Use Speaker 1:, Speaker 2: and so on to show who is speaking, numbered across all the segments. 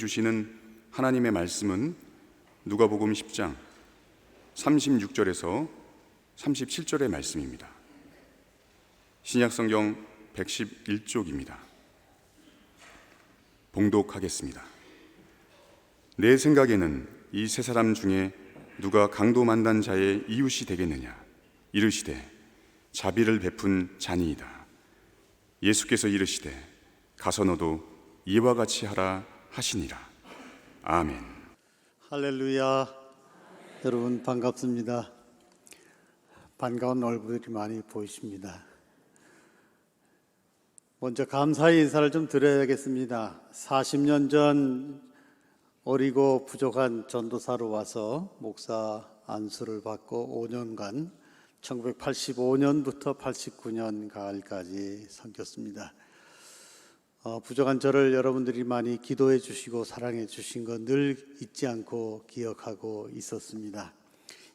Speaker 1: 주시는 하나님의 말씀은 누가복음 10장 36절에서 37절의 말씀입니다. 신약성경 111쪽입니다. 봉독하겠습니다. 내 생각에는 이 세 사람 중에 누가 강도 만난 자의 이웃이 되겠느냐? 이르시되 자비를 베푼 자니이다. 예수께서 이르시되 가서 너도 이와 같이 하라 하시니라. 아멘.
Speaker 2: 할렐루야. 여러분 반갑습니다. 반가운 얼굴이 많이 보이십니다. 먼저 감사의 인사를 좀 드려야겠습니다. 40년 전 어리고 부족한 전도사로 와서 목사 안수를 받고 5년간 1985년부터 89년 가을까지 섬겼습니다. 부족한 저를 여러분들이 많이 기도해 주시고 사랑해 주신 거 늘 잊지 않고 기억하고 있었습니다.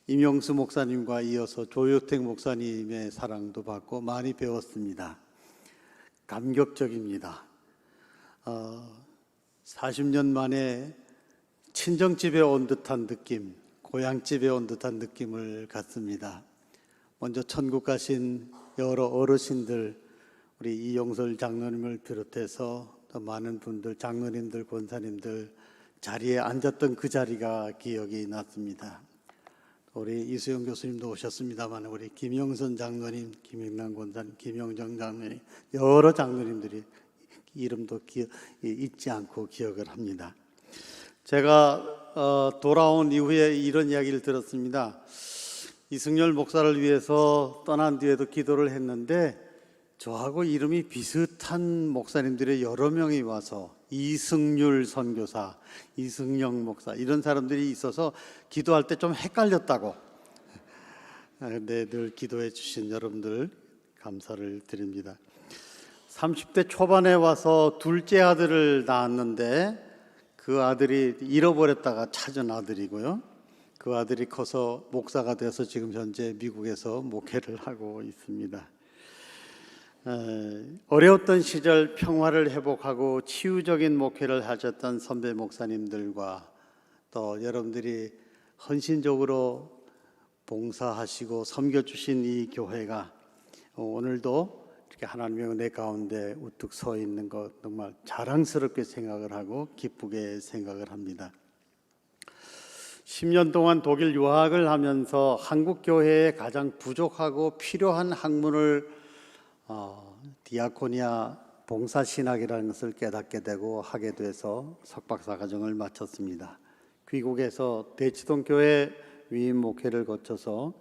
Speaker 2: 임용수 목사님과 이어서 조효택 목사님의 사랑도 받고 많이 배웠습니다. 감격적입니다. 40년 만에 친정집에 온 듯한 느낌, 고향집에 온 듯한 느낌을 갖습니다. 먼저 천국 가신 여러 어르신들, 우리 이용설 장로님을 비롯해서 더 많은 분들, 장로님들, 권사님들 자리에 앉았던 그 자리가 기억이 났습니다. 우리 이수영 교수님도 오셨습니다만 우리 김영선 장로님, 김영란 권사님, 김영정 장로님, 여러 장로님들이 이름도 잊지 않고 기억을 합니다. 제가 돌아온 이후에 이런 이야기를 들었습니다. 이승열 목사를 위해서 떠난 뒤에도 기도를 했는데 저하고 이름이 비슷한 목사님들이 여러 명이 와서 이승률 선교사, 이승영 목사 이런 사람들이 있어서 기도할 때 좀 헷갈렸다고. 근데 늘 기도해 주신 여러분들 감사를 드립니다. 30대 초반에 와서 둘째 아들을 낳았는데 그 아들이 잃어버렸다가 찾은 아들이고요. 그 아들이 커서 목사가 돼서 지금 현재 미국에서 목회를 하고 있습니다. 어려웠던 시절 평화를 회복하고 치유적인 목회를 하셨던 선배 목사님들과 또 여러분들이 헌신적으로 봉사하시고 섬겨주신 이 교회가 오늘도 이렇게 하나님의 은혜 가운데 우뚝 서 있는 것 정말 자랑스럽게 생각을 하고 기쁘게 생각을 합니다. 10년 동안 독일 유학을 하면서 한국 교회에 가장 부족하고 필요한 학문을 디아코니아 봉사신학이라는 것을 깨닫게 되고 하게 돼서 석박사 과정을 마쳤습니다. 귀국에서 대치동교회 위임 목회를 거쳐서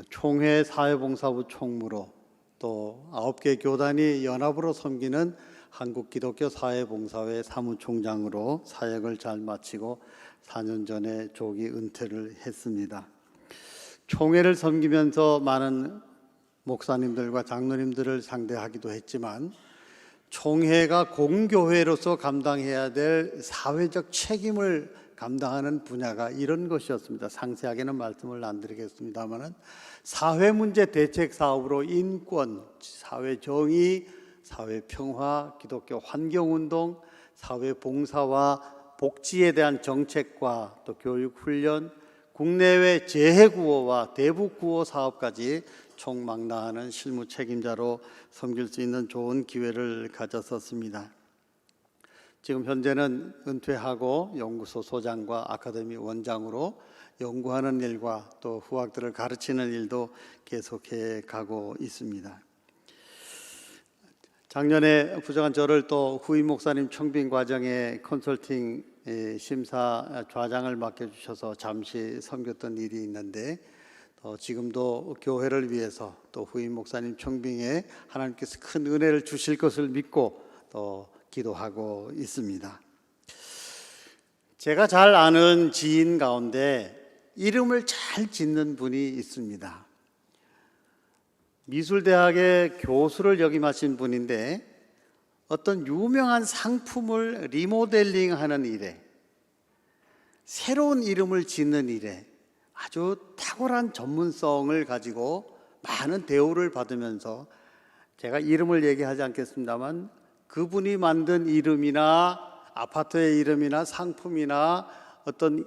Speaker 2: 총회 사회봉사부 총무로 또 9개 교단이 연합으로 섬기는 한국기독교 사회봉사회 사무총장으로 사역을 잘 마치고 4년 전에 조기 은퇴를 했습니다. 총회를 섬기면서 많은 목사님들과 장로님들을 상대하기도 했지만 총회가 공교회로서 감당해야 될 사회적 책임을 감당하는 분야가 이런 것이었습니다. 상세하게는 말씀을 안 드리겠습니다만 사회문제 대책 사업으로 인권, 사회정의, 사회평화, 기독교 환경운동, 사회봉사와 복지에 대한 정책과 또 교육훈련, 국내외 재해구호와 대북구호 사업까지 총망라하는 실무 책임자로 섬길 수 있는 좋은 기회를 가졌었습니다. 지금 현재는 은퇴하고 연구소 소장과 아카데미 원장으로 연구하는 일과 또 후학들을 가르치는 일도 계속해 가고 있습니다. 작년에 부족한 저를 또 후임 목사님 청빙 과정에 컨설팅 심사 좌장을 맡겨주셔서 잠시 섬겼던 일이 있는데 지금도 교회를 위해서 또 후임 목사님 청빙에 하나님께서 큰 은혜를 주실 것을 믿고 또 기도하고 있습니다. 제가 잘 아는 지인 가운데 이름을 잘 짓는 분이 있습니다. 미술대학의 교수를 역임하신 분인데 어떤 유명한 상품을 리모델링하는 일에 새로운 이름을 짓는 일에 아주 탁월한 전문성을 가지고 많은 대우를 받으면서 제가 이름을 얘기하지 않겠습니다만 그분이 만든 이름이나 아파트의 이름이나 상품이나 어떤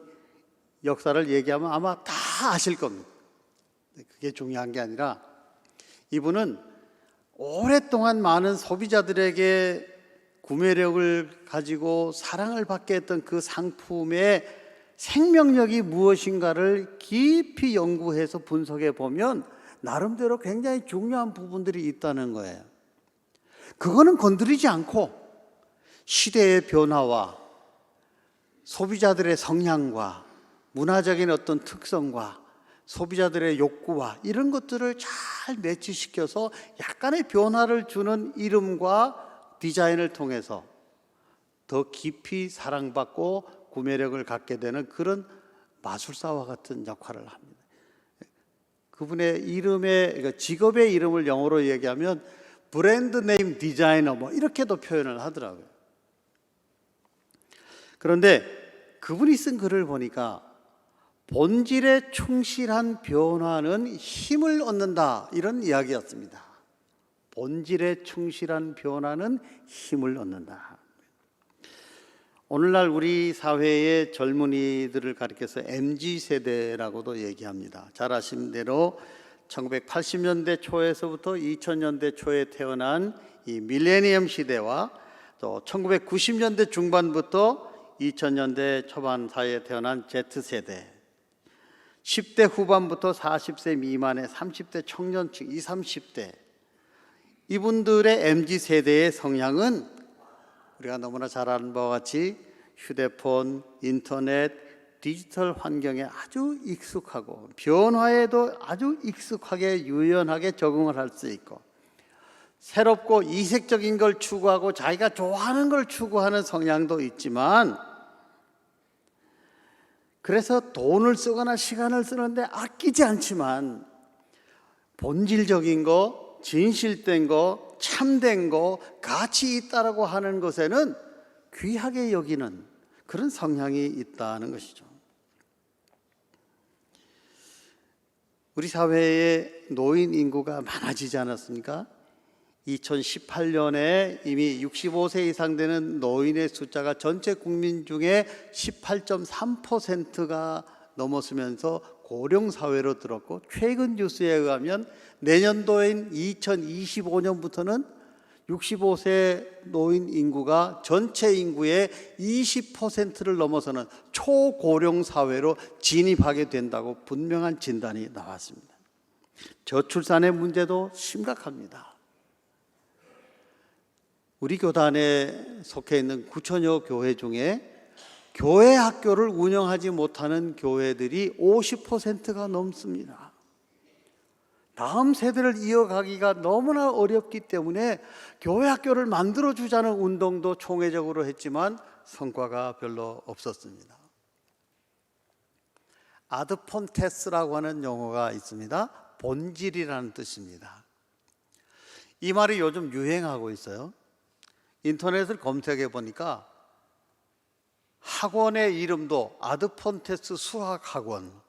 Speaker 2: 역사를 얘기하면 아마 다 아실 겁니다. 그게 중요한 게 아니라 이분은 오랫동안 많은 소비자들에게 구매력을 가지고 사랑을 받게 했던 그 상품의 생명력이 무엇인가를 깊이 연구해서 분석해 보면 나름대로 굉장히 중요한 부분들이 있다는 거예요. 그거는 건드리지 않고 시대의 변화와 소비자들의 성향과 문화적인 어떤 특성과 소비자들의 욕구와 이런 것들을 잘 매치시켜서 약간의 변화를 주는 이름과 디자인을 통해서 더 깊이 사랑받고 구매력을 갖게 되는 그런 마술사와 같은 역할을 합니다. 그분의 이름의 직업의 이름을 영어로 얘기하면 브랜드 네임 디자이너 뭐 이렇게도 표현을 하더라고요. 그런데 그분이 쓴 글을 보니까 본질에 충실한 변화는 힘을 얻는다 이런 이야기였습니다. 본질에 충실한 변화는 힘을 얻는다. 오늘날 우리 사회의 젊은이들을 가리켜서 MZ세대라고도 얘기합니다. 잘 아시는 대로 1980년대 초에서부터 2000년대 초에 태어난 이 밀레니엄 시대와 또 1990년대 중반부터 2000년대 초반 사이에 태어난 Z세대, 10대 후반부터 40세 미만의 30대 청년층, 20, 30대 이분들의 MZ세대의 성향은 우리가 너무나 잘 아는 바와 같이 휴대폰, 인터넷, 디지털 환경에 아주 익숙하고 변화에도 아주 익숙하게 유연하게 적응을 할 수 있고 새롭고 이색적인 걸 추구하고 자기가 좋아하는 걸 추구하는 성향도 있지만 그래서 돈을 쓰거나 시간을 쓰는데 아끼지 않지만 본질적인 거, 진실된 거, 참된 거, 가치 있다라고 하는 것에는 귀하게 여기는 그런 성향이 있다는 것이죠. 우리 사회에 노인 인구가 많아지지 않았습니까? 2018년에 이미 65세 이상 되는 노인의 숫자가 전체 국민 중에 18.3%가 넘었으면서 고령 사회로 들었고 최근 뉴스에 의하면 내년도인 2025년부터는 65세 노인 인구가 전체 인구의 20%를 넘어서는 초고령 사회로 진입하게 된다고 분명한 진단이 나왔습니다. 저출산의 문제도 심각합니다. 우리 교단에 속해 있는 9천여 교회 중에 교회 학교를 운영하지 못하는 교회들이 50%가 넘습니다. 다음 세대를 이어가기가 너무나 어렵기 때문에 교회 학교를 만들어주자는 운동도 총회적으로 했지만 성과가 별로 없었습니다. 아드폰테스라고 하는 용어가 있습니다. 본질이라는 뜻입니다. 이 말이 요즘 유행하고 있어요. 인터넷을 검색해 보니까 학원의 이름도 아드폰테스 수학학원,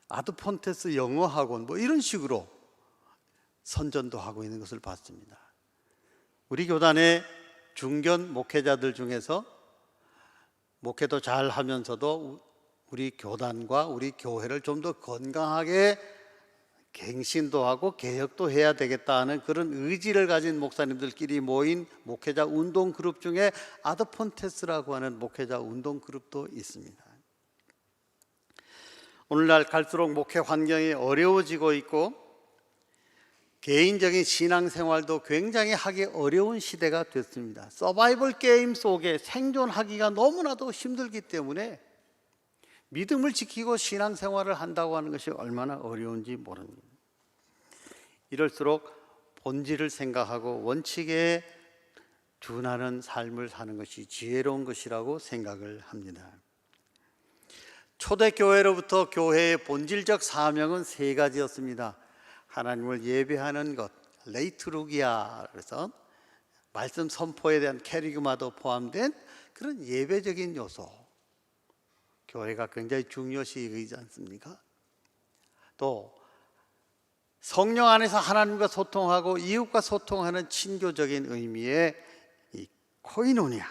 Speaker 2: 아드폰테스 영어학원 뭐 이런 식으로 선전도 하고 있는 것을 봤습니다. 우리 교단의 중견 목회자들 중에서 목회도 잘 하면서도 우리 교단과 우리 교회를 좀 더 건강하게 갱신도 하고 개혁도 해야 되겠다는 그런 의지를 가진 목사님들끼리 모인 목회자 운동 그룹 중에 아드폰테스라고 하는 목회자 운동 그룹도 있습니다. 오늘날 갈수록 목회 환경이 어려워지고 있고 개인적인 신앙생활도 굉장히 하기 어려운 시대가 됐습니다. 서바이벌 게임 속에 생존하기가 너무나도 힘들기 때문에 믿음을 지키고 신앙생활을 한다고 하는 것이 얼마나 어려운지 모릅니다. 이럴수록 본질을 생각하고 원칙에 준하는 삶을 사는 것이 지혜로운 것이라고 생각을 합니다. 초대교회로부터 교회의 본질적 사명은 세 가지였습니다. 하나님을 예배하는 것, 레이투루기아, 그래서 말씀 선포에 대한 캐리그마도 포함된 그런 예배적인 요소, 교회가 굉장히 중요시 여기지 않습니까? 또 성령 안에서 하나님과 소통하고 이웃과 소통하는 친교적인 의미의 이 코이노니아,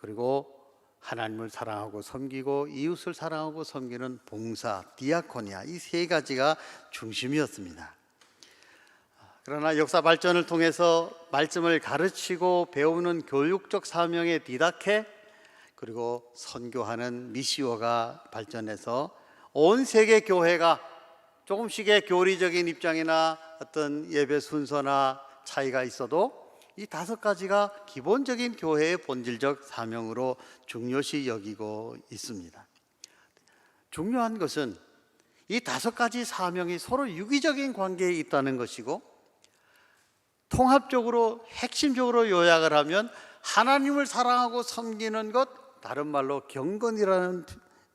Speaker 2: 그리고 하나님을 사랑하고 섬기고 이웃을 사랑하고 섬기는 봉사, 디아코니아, 이 세 가지가 중심이었습니다. 그러나 역사 발전을 통해서 말씀을 가르치고 배우는 교육적 사명의 디다케, 그리고 선교하는 미시오가 발전해서 온 세계 교회가 조금씩의 교리적인 입장이나 어떤 예배 순서나 차이가 있어도 이 다섯 가지가 기본적인 교회의 본질적 사명으로 중요시 여기고 있습니다. 중요한 것은 이 다섯 가지 사명이 서로 유기적인 관계에 있다는 것이고, 통합적으로 핵심적으로 요약을 하면 하나님을 사랑하고 섬기는 것, 다른 말로 경건이라는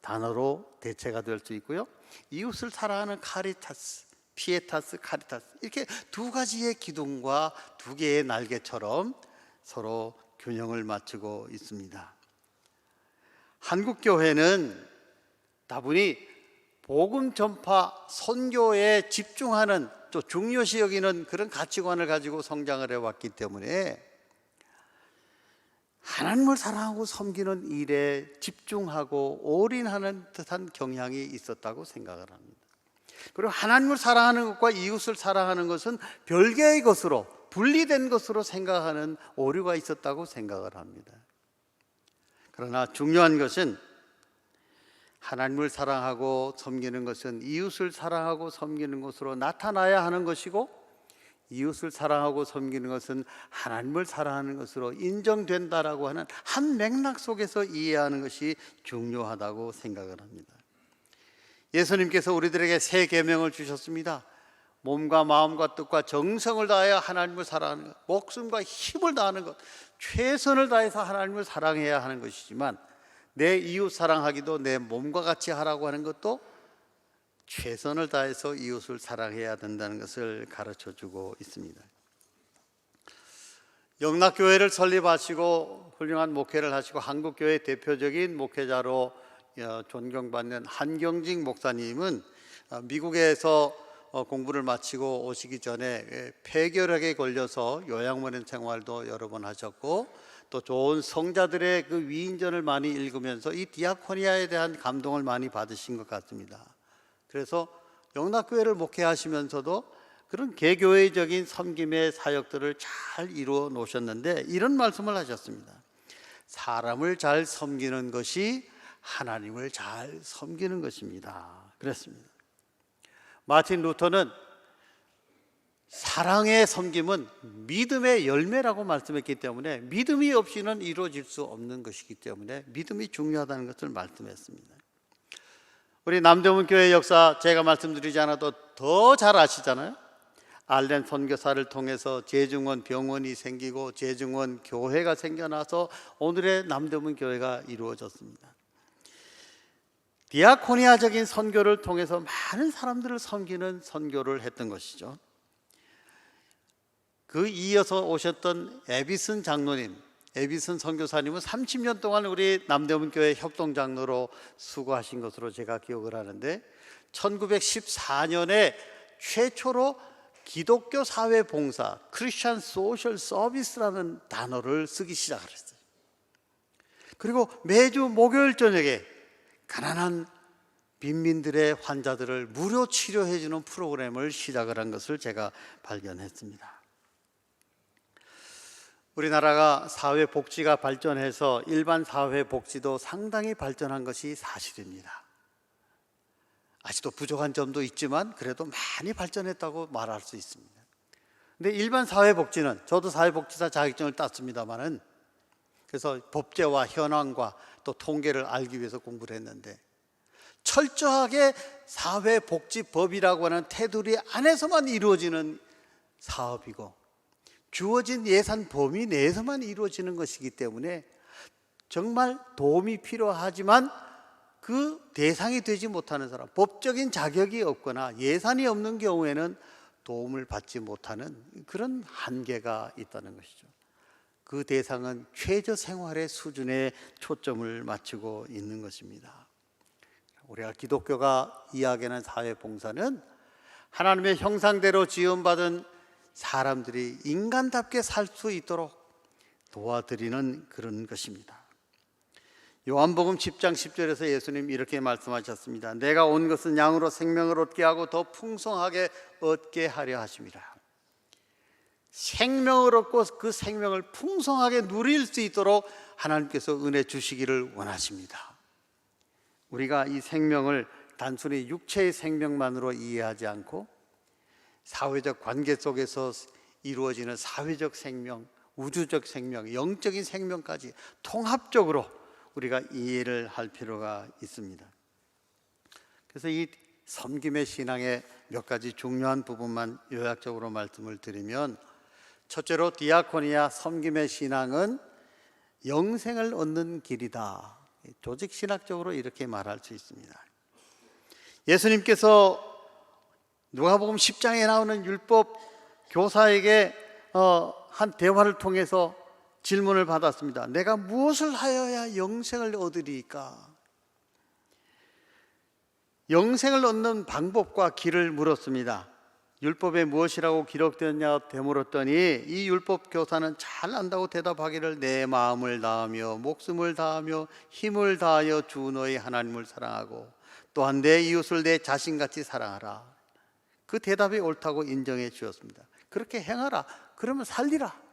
Speaker 2: 단어로 대체가 될 수 있고요, 이웃을 사랑하는 카리타스, 피에타스, 카리타스, 이렇게 두 가지의 기둥과 두 개의 날개처럼 서로 균형을 맞추고 있습니다. 한국 교회는 다분히 복음 전파, 선교에 집중하는, 또 중요시 여기는 그런 가치관을 가지고 성장을 해왔기 때문에 하나님을 사랑하고 섬기는 일에 집중하고 올인하는 듯한 경향이 있었다고 생각을 합니다. 그리고 하나님을 사랑하는 것과 이웃을 사랑하는 것은 별개의 것으로, 분리된 것으로 생각하는 오류가 있었다고 생각을 합니다. 그러나 중요한 것은 하나님을 사랑하고 섬기는 것은 이웃을 사랑하고 섬기는 것으로 나타나야 하는 것이고, 이웃을 사랑하고 섬기는 것은 하나님을 사랑하는 것으로 인정된다라고 하는 한 맥락 속에서 이해하는 것이 중요하다고 생각을 합니다. 예수님께서 우리들에게 새 계명을 주셨습니다. 몸과 마음과 뜻과 정성을 다하여 하나님을 사랑하는 것, 목숨과 힘을 다하는 것, 최선을 다해서 하나님을 사랑해야 하는 것이지만, 내 이웃 사랑하기도 내 몸과 같이 하라고 하는 것도 최선을 다해서 이웃을 사랑해야 된다는 것을 가르쳐주고 있습니다. 영락교회를 설립하시고 훌륭한 목회를 하시고 한국교회 대표적인 목회자로 존경받는 한경직 목사님은 미국에서 공부를 마치고 오시기 전에 폐결핵에 걸려서 요양원에 생활도 여러 번 하셨고, 또 좋은 성자들의 그 위인전을 많이 읽으면서 이 디아코니아에 대한 감동을 많이 받으신 것 같습니다. 그래서 영락교회를 목회하시면서도 그런 개교회적인 섬김의 사역들을 잘 이루어 놓으셨는데, 이런 말씀을 하셨습니다. 사람을 잘 섬기는 것이 하나님을 잘 섬기는 것입니다. 그랬습니다. 마틴 루터는 사랑의 섬김은 믿음의 열매라고 말씀했기 때문에, 믿음이 없이는 이루어질 수 없는 것이기 때문에 믿음이 중요하다는 것을 말씀했습니다. 우리 남대문 교회 역사 제가 말씀드리지 않아도 더 잘 아시잖아요. 알렌 선교사를 통해서 재중원 병원이 생기고 재중원 교회가 생겨나서 오늘의 남대문 교회가 이루어졌습니다. 디아코니아적인 선교를 통해서 많은 사람들을 섬기는 선교를 했던 것이죠. 그 이어서 오셨던 에비슨 장로님, 에비슨 선교사님은 30년 동안 우리 남대문 교회 협동장로로 수고하신 것으로 제가 기억을 하는데, 1914년에 최초로 기독교 사회 봉사, 크리스천 소셜 서비스라는 단어를 쓰기 시작을 했어요. 그리고 매주 목요일 저녁에 가난한 빈민들의 환자들을 무료 치료해 주는 프로그램을 시작을 한 것을 제가 발견했습니다. 우리나라가 사회복지가 발전해서 일반 사회복지도 상당히 발전한 것이 사실입니다. 아직도 부족한 점도 있지만 그래도 많이 발전했다고 말할 수 있습니다. 근데 일반 사회복지는, 저도 사회복지사 자격증을 땄습니다마는, 그래서 법제와 현황과 또 통계를 알기 위해서 공부를 했는데, 철저하게 사회복지법이라고 하는 테두리 안에서만 이루어지는 사업이고, 주어진 예산 범위 내에서만 이루어지는 것이기 때문에 정말 도움이 필요하지만 그 대상이 되지 못하는 사람, 법적인 자격이 없거나 예산이 없는 경우에는 도움을 받지 못하는 그런 한계가 있다는 것이죠. 그 대상은 최저 생활의 수준에 초점을 맞추고 있는 것입니다. 우리가 기독교가 이야기하는 사회봉사는 하나님의 형상대로 지음받은 사람들이 인간답게 살 수 있도록 도와드리는 그런 것입니다. 요한복음 10장 10절에서 예수님 이렇게 말씀하셨습니다. 내가 온 것은 양으로 생명을 얻게 하고 더 풍성하게 얻게 하려 하심이라. 생명을 얻고 그 생명을 풍성하게 누릴 수 있도록 하나님께서 은혜 주시기를 원하십니다. 우리가 이 생명을 단순히 육체의 생명만으로 이해하지 않고 사회적 관계 속에서 이루어지는 사회적 생명, 우주적 생명, 영적인 생명까지 통합적으로 우리가 이해를 할 필요가 있습니다. 그래서 이 섬김의 신앙의 몇 가지 중요한 부분만 요약적으로 말씀을 드리면, 첫째로 디아코니아 섬김의 신앙은 영생을 얻는 길이다. 조직신학적으로 이렇게 말할 수 있습니다. 예수님께서 누가복음 10장에 나오는 율법 교사에게 한 대화를 통해서 질문을 받았습니다. 내가 무엇을 하여야 영생을 얻으리까? 영생을 얻는 방법과 길을 물었습니다. 율법에 무엇이라고 기록되었냐 되물었더니 이 율법 교사는 잘 안다고 대답하기를 내 마음을 다하며 목숨을 다하며 힘을 다하여 주 너희 하나님을 사랑하고 또한 내 이웃을 내 자신같이 사랑하라. 그 대답이 옳다고 인정해 주었습니다. 그렇게 행하라. 그러면 살리라.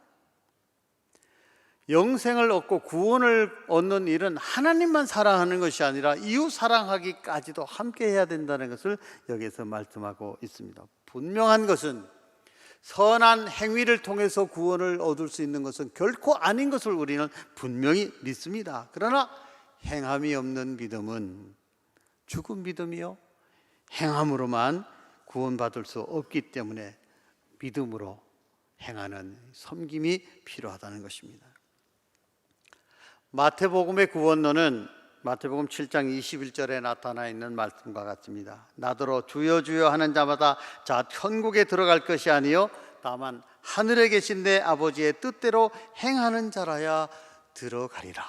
Speaker 2: 영생을 얻고 구원을 얻는 일은 하나님만 사랑하는 것이 아니라 이웃 사랑하기까지도 함께 해야 된다는 것을 여기서 말씀하고 있습니다. 분명한 것은 선한 행위를 통해서 구원을 얻을 수 있는 것은 결코 아닌 것을 우리는 분명히 믿습니다. 그러나 행함이 없는 믿음은 죽은 믿음이요 행함으로만 구원받을 수 없기 때문에 믿음으로 행하는 섬김이 필요하다는 것입니다. 마태복음의 구원론은 마태복음 7장 21절에 나타나 있는 말씀과 같습니다. 나더러 주여 주여 하는 자마다 자 천국에 들어갈 것이 아니요 다만 하늘에 계신 내 아버지의 뜻대로 행하는 자라야 들어가리라.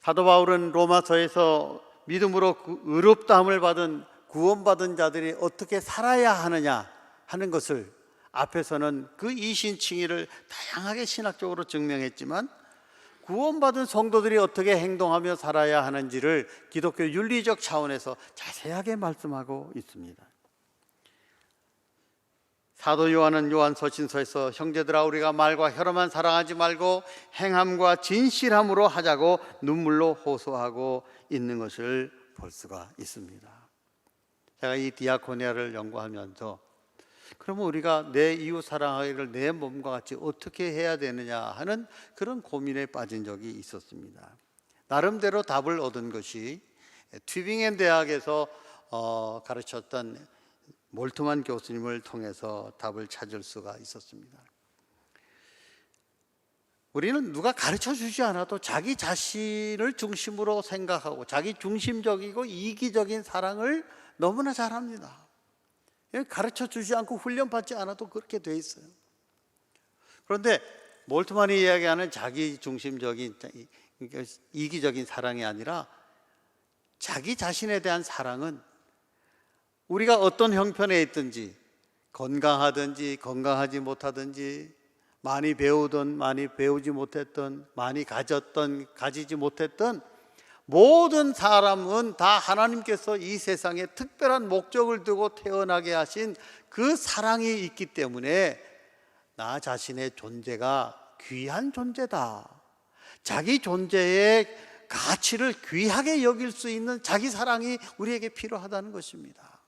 Speaker 2: 사도 바울은 로마서에서 믿음으로 의롭다함을 받은 구원받은 자들이 어떻게 살아야 하느냐 하는 것을 앞에서는 그 이신칭의를 다양하게 신학적으로 증명했지만 구원받은 성도들이 어떻게 행동하며 살아야 하는지를 기독교 윤리적 차원에서 자세하게 말씀하고 있습니다. 사도 요한은 요한서신서에서 형제들아 우리가 말과 혀로만 사랑하지 말고 행함과 진실함으로 하자고 눈물로 호소하고 있는 것을 볼 수가 있습니다. 제가 이 디아코니아를 연구하면서 그러면 우리가 내 이웃 사랑하기를 내 몸과 같이 어떻게 해야 되느냐 하는 그런 고민에 빠진 적이 있었습니다. 나름대로 답을 얻은 것이 튜빙엔 대학에서 가르쳤던 몰트만 교수님을 통해서 답을 찾을 수가 있었습니다. 우리는 누가 가르쳐 주지 않아도 자기 자신을 중심으로 생각하고 자기 중심적이고 이기적인 사랑을 너무나 잘합니다. 가르쳐 주지 않고 훈련받지 않아도 그렇게 돼 있어요. 그런데 몰트만이 이야기하는 자기 중심적인 이기적인 사랑이 아니라 자기 자신에 대한 사랑은 우리가 어떤 형편에 있든지 건강하든지 건강하지 못하든지 많이 배우든 많이 배우지 못했던 많이 가졌던 가지지 못했던 모든 사람은 다 하나님께서 이 세상에 특별한 목적을 두고 태어나게 하신 그 사랑이 있기 때문에 나 자신의 존재가 귀한 존재다. 자기 존재의 가치를 귀하게 여길 수 있는 자기 사랑이 우리에게 필요하다는 것입니다.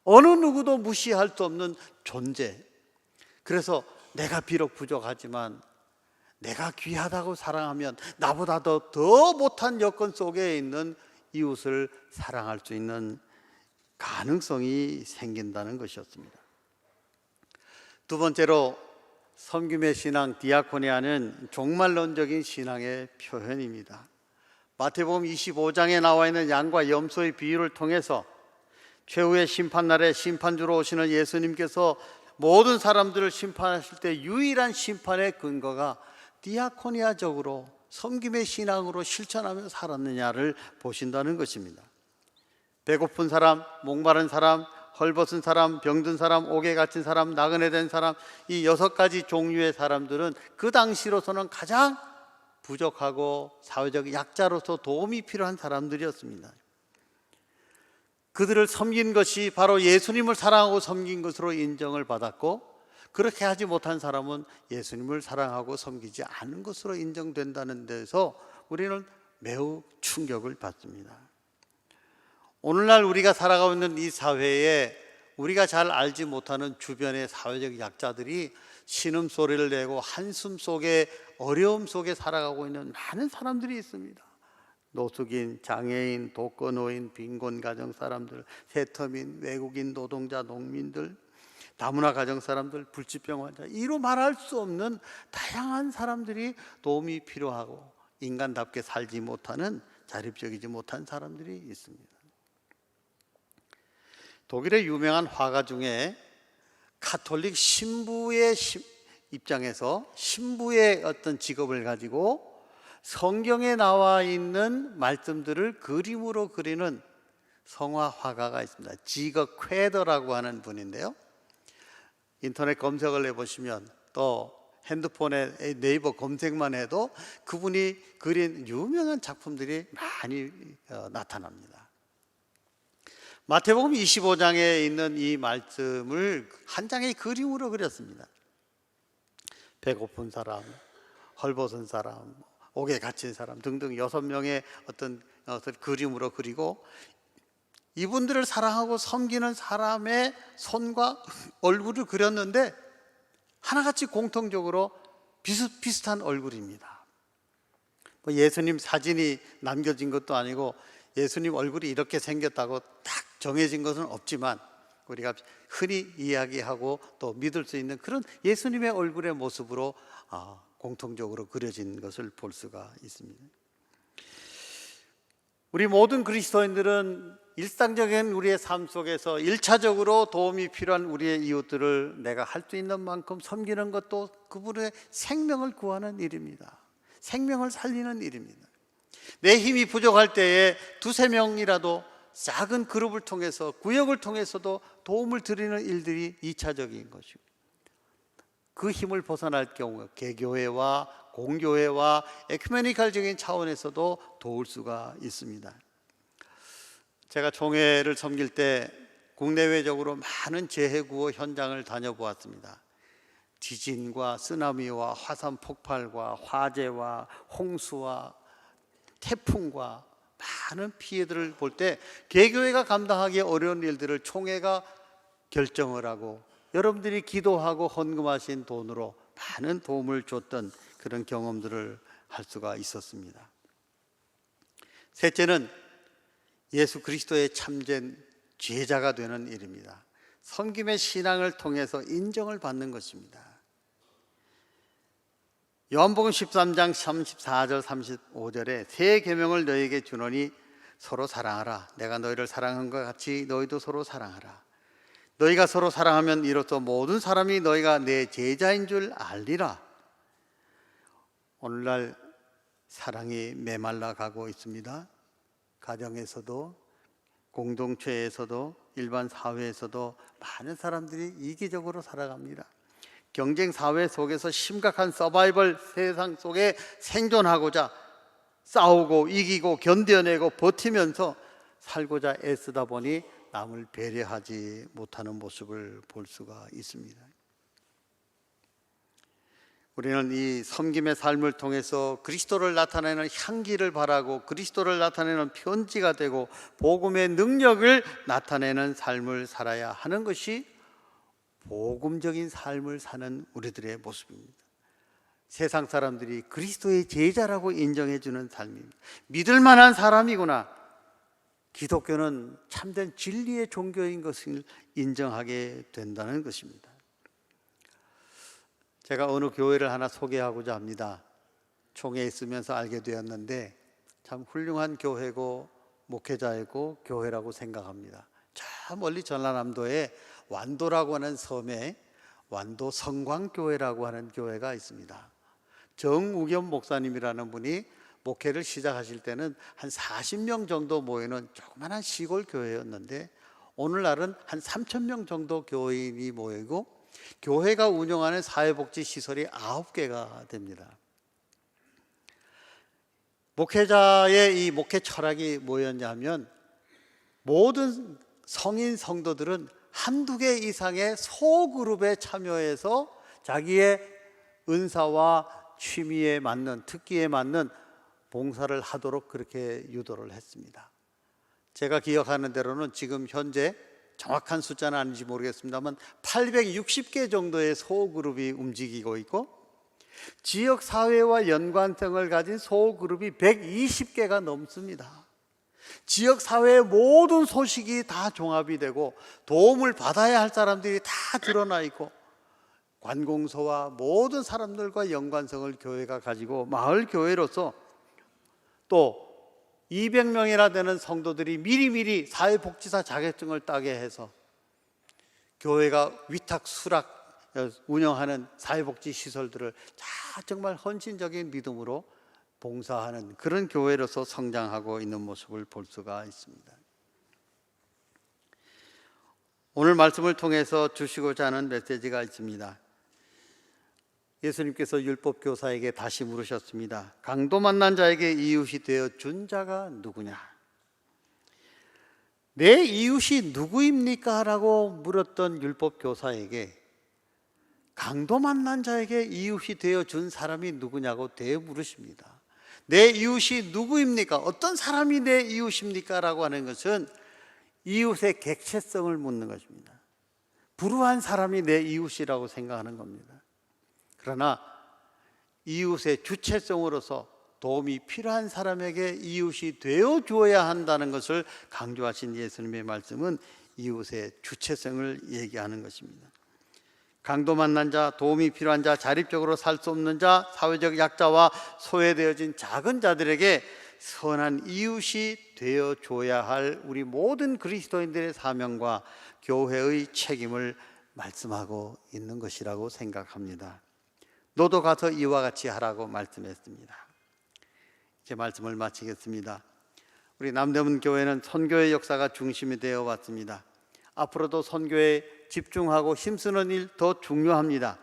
Speaker 2: 어느 누구도 무시할 수 없는 존재. 그래서 내가 비록 부족하지만 내가 귀하다고 사랑하면 나보다 더 못한 여건 속에 있는 이웃을 사랑할 수 있는 가능성이 생긴다는 것이었습니다. 두 번째로 섬김의 신앙 디아코니아는 종말론적인 신앙의 표현입니다. 마태복음 25장에 나와 있는 양과 염소의 비유를 통해서 최후의 심판날에 심판주로 오시는 예수님께서 모든 사람들을 심판하실 때 유일한 심판의 근거가 디아코니아적으로 섬김의 신앙으로 실천하며 살았느냐를 보신다는 것입니다. 배고픈 사람, 목마른 사람, 헐벗은 사람, 병든 사람, 옥에 갇힌 사람, 나그네 된 사람, 이 6가지 종류의 사람들은 그 당시로서는 가장 부족하고 사회적 약자로서 도움이 필요한 사람들이었습니다. 그들을 섬긴 것이 바로 예수님을 사랑하고 섬긴 것으로 인정을 받았고, 그렇게 하지 못한 사람은 예수님을 사랑하고 섬기지 않은 것으로 인정된다는 데서 우리는 매우 충격을 받습니다. 오늘날 우리가 살아가고 있는 이 사회에 우리가 잘 알지 못하는 주변의 사회적 약자들이 신음소리를 내고 한숨 속에, 어려움 속에 살아가고 있는 많은 사람들이 있습니다. 노숙인, 장애인, 독거노인, 빈곤 가정 사람들, 세터민, 외국인 노동자, 농민들, 다문화 가정 사람들, 불치병 환자, 이로 말할 수 없는 다양한 사람들이 도움이 필요하고 인간답게 살지 못하는, 자립적이지 못한 사람들이 있습니다. 독일의 유명한 화가 중에 가톨릭 신부의 입장에서 신부의 어떤 직업을 가지고 성경에 나와 있는 말씀들을 그림으로 그리는 성화 화가가 있습니다. 지거 쾌더라고 하는 분인데요, 인터넷 검색을 해보시면 또 핸드폰에 네이버 검색만 해도 그분이 그린 유명한 작품들이 많이 나타납니다. 마태복음 25장에 있는 이 말씀을 한 장의 그림으로 그렸습니다. 배고픈 사람, 헐벗은 사람, 옥에 갇힌 사람 등등 6명의 어떤 그림으로 그리고 이분들을 사랑하고 섬기는 사람의 손과 얼굴을 그렸는데 하나같이 공통적으로 비슷비슷한 얼굴입니다. 예수님 사진이 남겨진 것도 아니고 예수님 얼굴이 이렇게 생겼다고 딱 정해진 것은 없지만 우리가 흔히 이야기하고 또 믿을 수 있는 그런 예수님의 얼굴의 모습으로 공통적으로 그려진 것을 볼 수가 있습니다. 우리 모든 그리스도인들은 일상적인 우리의 삶 속에서 1차적으로 도움이 필요한 우리의 이웃들을 내가 할 수 있는 만큼 섬기는 것도 그분의 생명을 구하는 일입니다. 생명을 살리는 일입니다. 내 힘이 부족할 때에 2-3명이라도 작은 그룹을 통해서, 구역을 통해서도 도움을 드리는 일들이 2차적인 것이고, 그 힘을 벗어날 경우 개교회와 공교회와 에큐메니컬적인 차원에서도 도울 수가 있습니다. 제가 총회를 섬길 때 국내외적으로 많은 재해구호 현장을 다녀보았습니다. 지진과 쓰나미와 화산 폭발과 화재와 홍수와 태풍과 많은 피해들을 볼 때 개교회가 감당하기 어려운 일들을 총회가 결정을 하고 여러분들이 기도하고 헌금하신 돈으로 많은 도움을 줬던 그런 경험들을 할 수가 있었습니다. 셋째는 예수 그리스도의 참된 제자가 되는 일입니다. 섬김의 신앙을 통해서 인정을 받는 것입니다. 요한복음 13장 34절 35절에 새 계명을 너희에게 주노니 서로 사랑하라. 내가 너희를 사랑한 것 같이 너희도 서로 사랑하라. 너희가 서로 사랑하면 이로써 모든 사람이 너희가 내 제자인 줄 알리라. 오늘날 사랑이 메말라 가고 있습니다. 가정에서도 공동체에서도 일반 사회에서도 많은 사람들이 이기적으로 살아갑니다. 경쟁 사회 속에서 심각한 서바이벌 세상 속에 생존하고자 싸우고 이기고 견뎌내고 버티면서 살고자 애쓰다 보니 남을 배려하지 못하는 모습을 볼 수가 있습니다. 우리는 이 섬김의 삶을 통해서 그리스도를 나타내는 향기를 바라고 그리스도를 나타내는 편지가 되고 복음의 능력을 나타내는 삶을 살아야 하는 것이 복음적인 삶을 사는 우리들의 모습입니다. 세상 사람들이 그리스도의 제자라고 인정해 주는 삶입니다. 믿을 만한 사람이구나. 기독교는 참된 진리의 종교인 것을 인정하게 된다는 것입니다. 제가 어느 교회를 하나 소개하고자 합니다. 총회에 있으면서 알게 되었는데 참 훌륭한 교회고 목회자이고 교회라고 생각합니다. 저 멀리 전라남도에 완도라고 하는 섬에 완도 성광교회라고 하는 교회가 있습니다. 정우겸 목사님이라는 분이 목회를 시작하실 때는 한 40명 정도 모이는 조그마한 시골 교회였는데 오늘날은 한 3,000명 정도 교인이 모이고 교회가 운영하는 사회복지 시설이 9개가 됩니다. 목회자의 이 목회 철학이 뭐였냐면 모든 성인 성도들은 한두 개 이상의 소그룹에 참여해서 자기의 은사와 취미에 맞는, 특기에 맞는 봉사를 하도록 그렇게 유도를 했습니다. 제가 기억하는 대로는 지금 현재 정확한 숫자는 아닌지 모르겠습니다만 860개 정도의 소그룹이 움직이고 있고, 지역사회와 연관성을 가진 소그룹이 120개가 넘습니다. 지역사회의 모든 소식이 다 종합이 되고 도움을 받아야 할 사람들이 다 드러나 있고, 관공서와 모든 사람들과 연관성을 교회가 가지고 마을교회로서 또 200명이나 되는 성도들이 미리미리 사회복지사 자격증을 따게 해서 교회가 위탁 수락 운영하는 사회복지 시설들을 정말 헌신적인 믿음으로 봉사하는 그런 교회로서 성장하고 있는 모습을 볼 수가 있습니다. 오늘 말씀을 통해서 주시고자 하는 메시지가 있습니다. 예수님께서 율법교사에게 다시 물으셨습니다. 강도 만난 자에게 이웃이 되어 준 자가 누구냐? 내 이웃이 누구입니까? 라고 물었던 율법교사에게 강도 만난 자에게 이웃이 되어 준 사람이 누구냐고 되물으십니다. 내 이웃이 누구입니까? 어떤 사람이 내 이웃입니까? 라고 하는 것은 이웃의 객체성을 묻는 것입니다. 불우한 사람이 내 이웃이라고 생각하는 겁니다. 그러나 이웃의 주체성으로서 도움이 필요한 사람에게 이웃이 되어 주어야 한다는 것을 강조하신 예수님의 말씀은 이웃의 주체성을 얘기하는 것입니다. 강도 만난 자, 도움이 필요한 자, 자립적으로 살 수 없는 자, 사회적 약자와 소외되어진 작은 자들에게 선한 이웃이 되어 줘야 할 우리 모든 그리스도인들의 사명과 교회의 책임을 말씀하고 있는 것이라고 생각합니다. 너도 가서 이와 같이 하라고 말씀했습니다. 제 말씀을 마치겠습니다. 우리 남대문 교회는 선교의 역사가 중심이 되어 왔습니다. 앞으로도 선교에 집중하고 힘쓰는 일 더 중요합니다.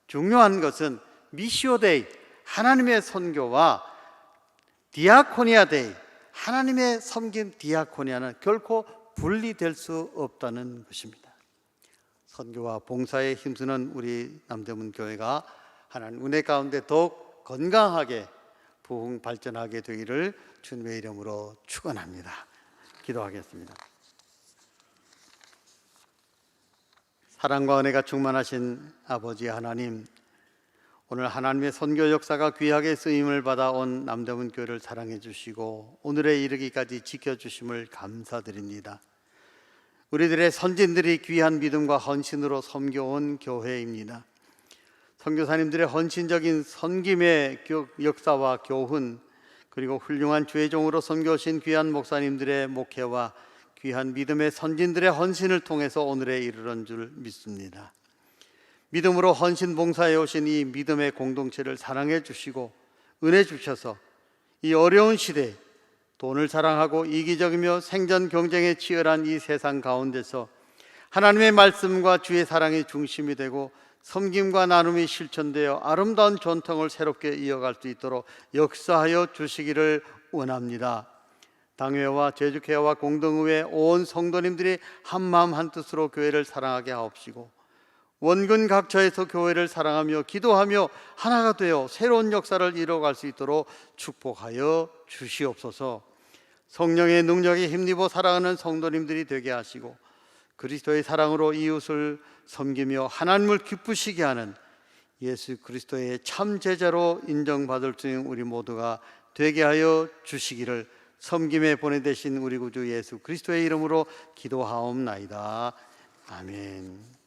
Speaker 2: 중요한 것은 미시오 데이, 하나님의 선교와 디아코니아 데이, 하나님의 섬김 디아코니아는 결코 분리될 수 없다는 것입니다. 선교와 봉사에 힘쓰는 우리 남대문 교회가 하나님 은혜 가운데 더욱 건강하게 부흥 발전하게 되기를 주님의 이름으로 축원합니다. 기도하겠습니다. 사랑과 은혜가 충만하신 아버지 하나님, 오늘 하나님의 선교 역사가 귀하게 쓰임을 받아온 남대문 교회를 사랑해 주시고 오늘에 이르기까지 지켜주심을 감사드립니다. 우리들의 선진들이 귀한 믿음과 헌신으로 섬겨온 교회입니다. 선교사님들의 헌신적인 섬김의 역사와 교훈, 그리고 훌륭한 주의 종으로 섬겨오신 귀한 목사님들의 목회와 귀한 믿음의 선진들의 헌신을 통해서 오늘에 이르는 줄 믿습니다. 믿음으로 헌신 봉사해 오신 이 믿음의 공동체를 사랑해 주시고 은혜 주셔서 이 어려운 시대에 돈을 사랑하고 이기적이며 생존 경쟁에 치열한 이 세상 가운데서 하나님의 말씀과 주의 사랑이 중심이 되고 섬김과 나눔이 실천되어 아름다운 전통을 새롭게 이어갈 수 있도록 역사하여 주시기를 원합니다. 당회와 제주케어와 공동의회 온 성도님들이 한마음 한뜻으로 교회를 사랑하게 하옵시고 원근 각처에서 교회를 사랑하며 기도하며 하나가 되어 새로운 역사를 이뤄갈 수 있도록 축복하여 주시옵소서. 성령의 능력에 힘입어 살아가는 성도님들이 되게 하시고 그리스도의 사랑으로 이웃을 섬기며 하나님을 기쁘시게 하는 예수 그리스도의 참 제자로 인정받을 수 있는 우리 모두가 되게 하여 주시기를 섬김에 보내되신 우리 구주 예수 그리스도의 이름으로 기도하옵나이다. 아멘.